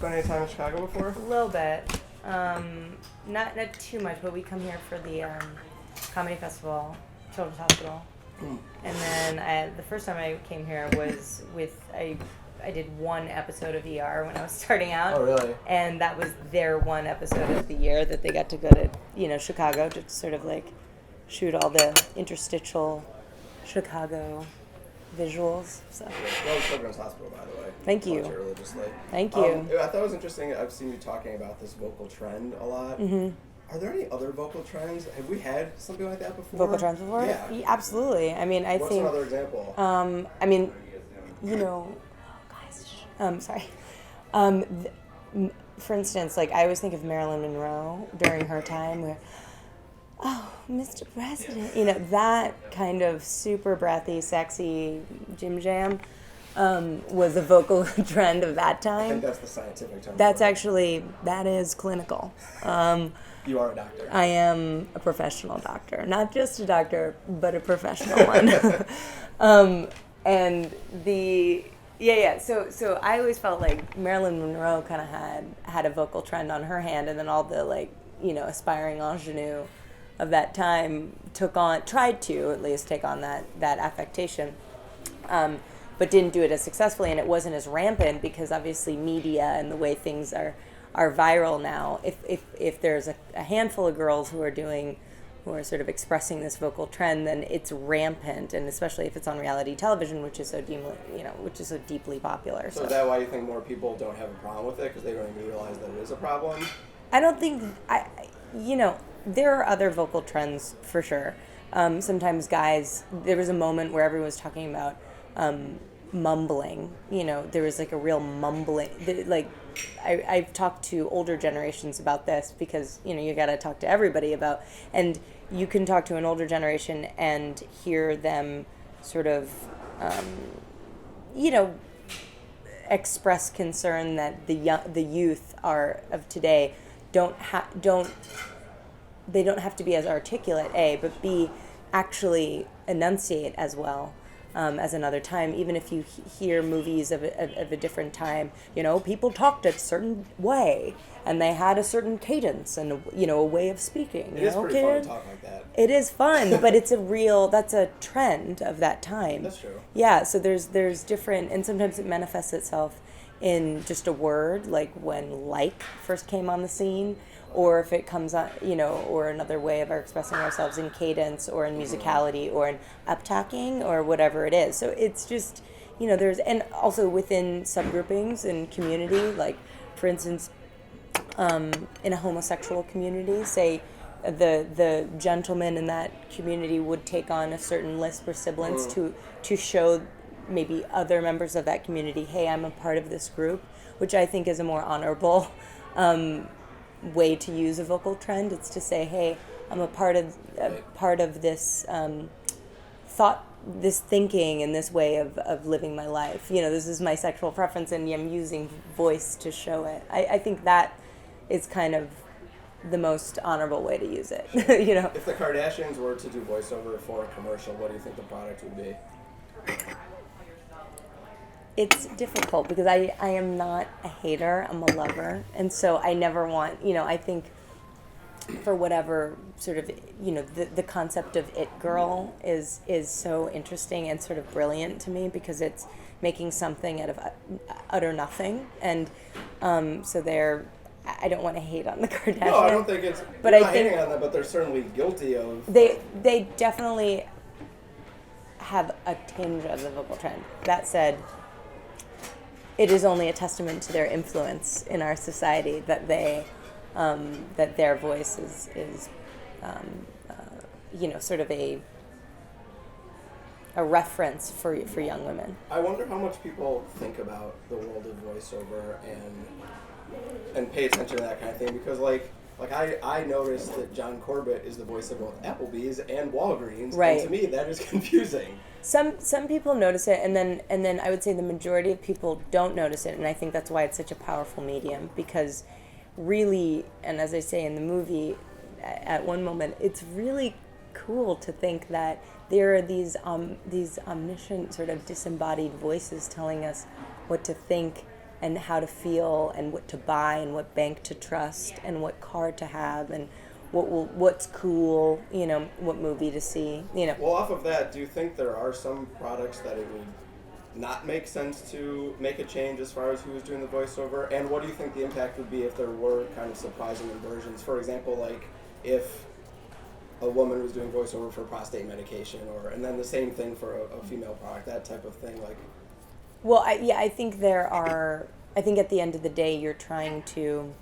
spent any time in Chicago before? A little bit. Not too much, but we come here for the comedy festival, Children's Hospital. And then the first time I came here was I did one episode of ER when I was starting out. Oh, really? And that was their one episode of the year that they got to go to, Chicago to sort of like shoot all the interstitial Chicago visuals. So. Well, Children's Hospital, by the way. Thank you. Religiously. Thank you. I thought it was interesting. I've seen you talking about this vocal trend a lot. Mm-hmm. Are there any other vocal trends? Have we had something like that before? Vocal trends before? Yeah. Absolutely. I mean, What's another example? Sorry. For instance, like I always think of Marilyn Monroe during her time where, oh, Mr. President, that kind of super breathy, sexy Jim Jam was a vocal trend of that time. I think that's the scientific term. That is clinical. You are a doctor. I am a professional doctor. Not just a doctor, but a professional one. So I always felt like Marilyn Monroe kind of had a vocal trend on her hand, and then all the aspiring ingenue of that time tried to at least take on that affectation, but didn't do it as successfully, and it wasn't as rampant because obviously media and the way things are viral now. If there's a handful of girls who are sort of expressing this vocal trend, then it's rampant, and especially if it's on reality television, which is so deeply popular. So is that why you think more people don't have a problem with it, because they don't even realize that it is a problem? I don't think there are other vocal trends for sure. Sometimes guys, there was a moment where everyone was talking about mumbling. There was like a real mumbling. I've talked to older generations about this because, you got to talk to everybody about, and you can talk to an older generation and hear them sort of, express concern that the youth of today don't have to be as articulate, but B, actually enunciate as well. As another time, even if you hear movies of a different time, people talked a certain way and they had a certain cadence and a way of speaking. It is pretty fun to talk like that. It is fun, but that's a trend of that time. That's true. Yeah, so there's different, and sometimes it manifests itself in just a word, like when "like" first came on the scene, or if it comes on, or another way of our expressing ourselves in cadence or in musicality or in uptacking or whatever it is. So it's just, there's, and also within subgroupings and community, like for instance, in a homosexual community, say the gentleman in that community would take on a certain lisp or sibilance to show maybe other members of that community, hey, I'm a part of this group, which I think is a more honorable way to use a vocal trend. It's to say, hey, I'm a part of this thought, this thinking, and this way of living my life. This is my sexual preference, and I'm using voice to show it. I think that is kind of the most honorable way to use it. If the Kardashians were to do voiceover for a commercial, what do you think the product would be? It's difficult because I am not a hater, I'm a lover. And so I never want, I think for whatever sort of, the concept of it girl is so interesting and sort of brilliant to me because it's making something out of utter nothing. And I don't want to hate on the Kardashians. No, I don't think it's, but not hating on them, but they're certainly guilty of. They definitely have a tinge of the vocal trend. That said, it is only a testament to their influence in our society that that their voice is sort of a reference for young women. I wonder how much people think about the world of voiceover and pay attention to that kind of thing, because I noticed that John Corbett is the voice of both Applebee's and Walgreens, right. And to me that is confusing. Some people notice it, and then I would say the majority of people don't notice it, and I think that's why it's such a powerful medium, because really, and as I say in the movie, at one moment, it's really cool to think that there are these omniscient sort of disembodied voices telling us what to think and how to feel and what to buy and what bank to trust and what car to have and what's cool, what movie to see, Well, off of that, do you think there are some products that it would not make sense to make a change as far as who's doing the voiceover? And what do you think the impact would be if there were kind of surprising inversions? For example, like if a woman was doing voiceover for prostate medication, and then the same thing for a female product, that type of thing, like. Well, I think I think at the end of the day, you're trying to,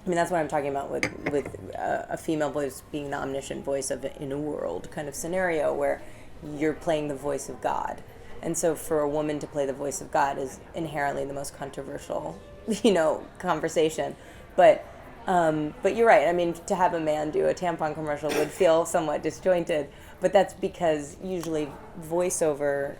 that's what I'm talking about with a female voice being the omniscient voice of in a world kind of scenario where you're playing the voice of God. And so for a woman to play the voice of God is inherently the most controversial, conversation. But you're right. To have a man do a tampon commercial would feel somewhat disjointed. But that's because usually voiceover,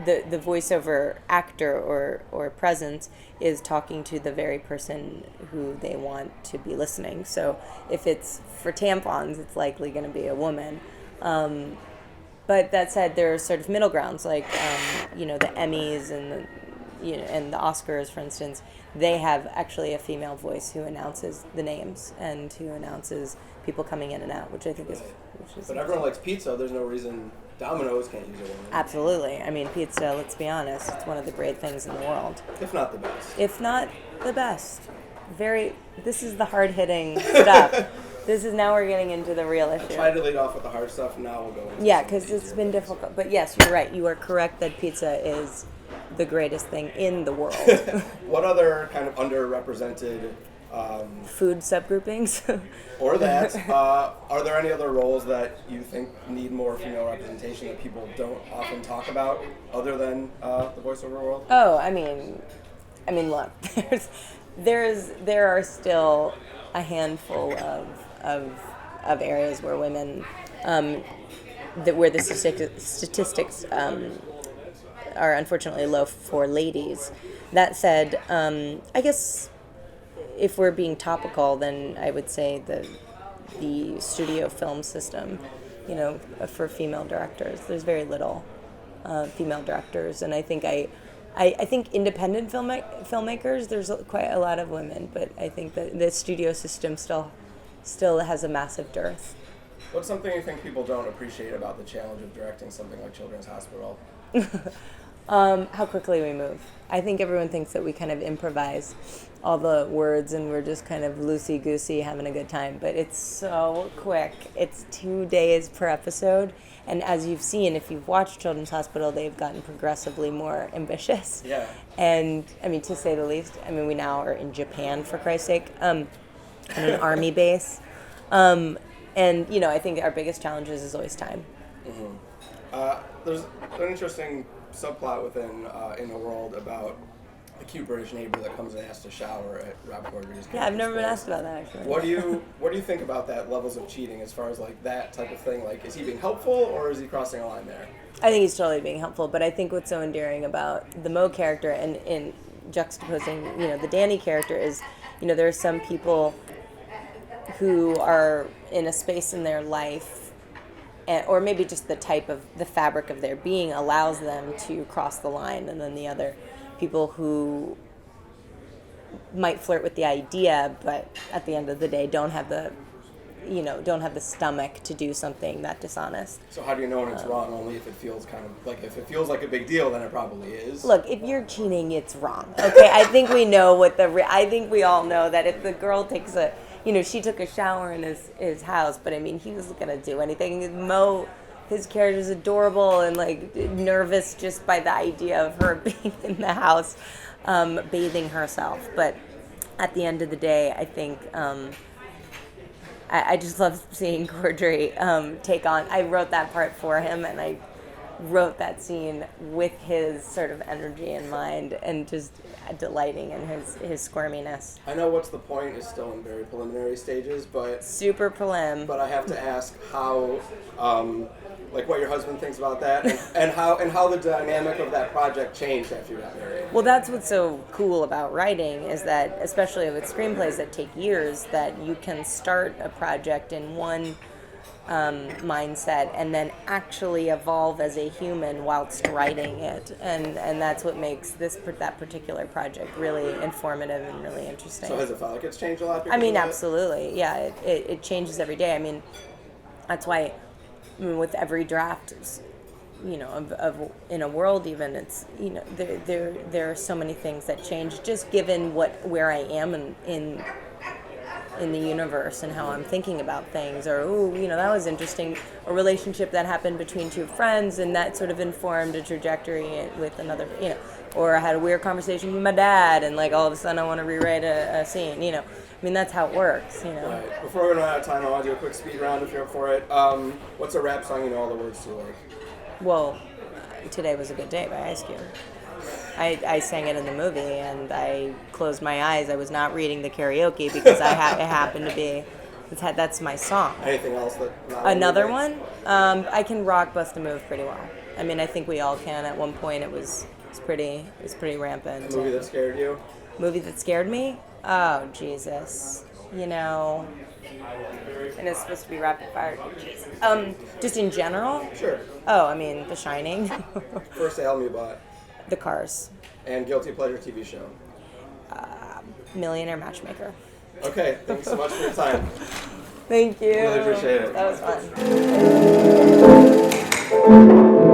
the voiceover actor or presence is talking to the very person who they want to be listening. So if it's for tampons, it's likely going to be a woman. But that said, there are sort of middle grounds, like the Emmys and and the Oscars, for instance. They have actually a female voice who announces the names and who announces people coming in and out, which I think is. But everyone likes pizza. There's no reason Domino's can't use a woman. Absolutely. Pizza. Let's be honest, it's one of the great things in the world. If not the best. If not the best. This is the hard-hitting stuff. Now we're getting into the real issue. I tried to lead off with the hard stuff, and now we'll go into because it's been difficult. But yes, you're right. You are correct that pizza is the greatest thing in the world. What other kind of underrepresented food subgroupings? Or that, are there any other roles that you think need more female representation that people don't often talk about other than the voiceover world? Oh, look, there are still a handful of areas where women, where the statistics are unfortunately low for ladies. That said, I guess if we're being topical, then I would say the studio film system, for female directors. There's very little female directors, and I think I think independent filmmakers, there's quite a lot of women, but I think that the studio system still has a massive dearth. What's something you think people don't appreciate about the challenge of directing something like Children's Hospital? How quickly we move. I think everyone thinks that we kind of improvise all the words and we're just kind of loosey-goosey having a good time, but it's so quick. It's 2 days per episode, and as you've seen, if you've watched Children's Hospital, they've gotten progressively more ambitious. Yeah. And, to say the least, we now are in Japan, for Christ's sake, on an army base. And, I think our biggest challenge is always time. Mm-hmm. There's an interesting subplot within In the World about the cute British neighbor that comes and has to shower at Rob Corddry's. Yeah, I've never been asked about that, actually. What do you think about that levels of cheating as far as like that type of thing? Like, is he being helpful or is he crossing a line there? I think he's totally being helpful, but I think what's so endearing about the Mo character and in juxtaposing, the Danny character is, there are some people who are in a space in their life, or maybe just the fabric of their being allows them to cross the line, and then the other people who might flirt with the idea, but at the end of the day don't have the stomach to do something that dishonest. So how do you know when it's wrong? Only if it feels if it feels like a big deal, then it probably is. Look, if you're cheating, it's wrong. Okay, I think we know I think we all know that if the girl takes she took a shower in his house, but he wasn't gonna do anything. Mo, his character is adorable and nervous just by the idea of her being in the house, bathing herself. But at the end of the day, I think I just love seeing Corddry take on. I wrote that part for him, and I wrote that scene with his sort of energy in mind and just delighting in his squirminess. I know What's the Point is still in very preliminary stages, but super prelim. But I have to ask how, what your husband thinks about that, and how the dynamic of that project changed after you got married. Well, that's what's so cool about writing is that, especially with screenplays that take years, that you can start a project in one mindset, and then actually evolve as a human whilst writing it, and that's what makes that particular project really informative and really interesting. So has it felt like it's changed a lot? I mean, absolutely, yeah. It changes every day. I mean, that's why, I mean, with every draft, you know, of in a world even, it's, you know, there are so many things that change just given where I am in the universe and how I'm thinking about things, or, ooh, you know, that was interesting, a relationship that happened between two friends and that sort of informed a trajectory with another, you know, or I had a weird conversation with my dad and like all of a sudden I want to rewrite a scene, you know. I mean, that's how it works, you know. Right. Before we run out of time, I want to do a quick speed round if you're up for it. What's a rap song you know all the words to, like? Well, Today Was a Good Day by Ice Cube. I sang it in the movie, and I closed my eyes. I was not reading the karaoke because it happened to be, that's my song. Anything else that? Another one? I can rock, bust, a move pretty well. I mean, I think we all can. At one point, it was pretty rampant. A movie that scared you? Movie that scared me? Oh, Jesus. You know, and it's supposed to be rapid fire. Jesus. Just in general? Sure. Oh, I mean, The Shining. First album you bought? The Cars. And guilty pleasure TV show? Millionaire Matchmaker. Okay, thanks so much for your time. Thank you. Really appreciate it. That was fun.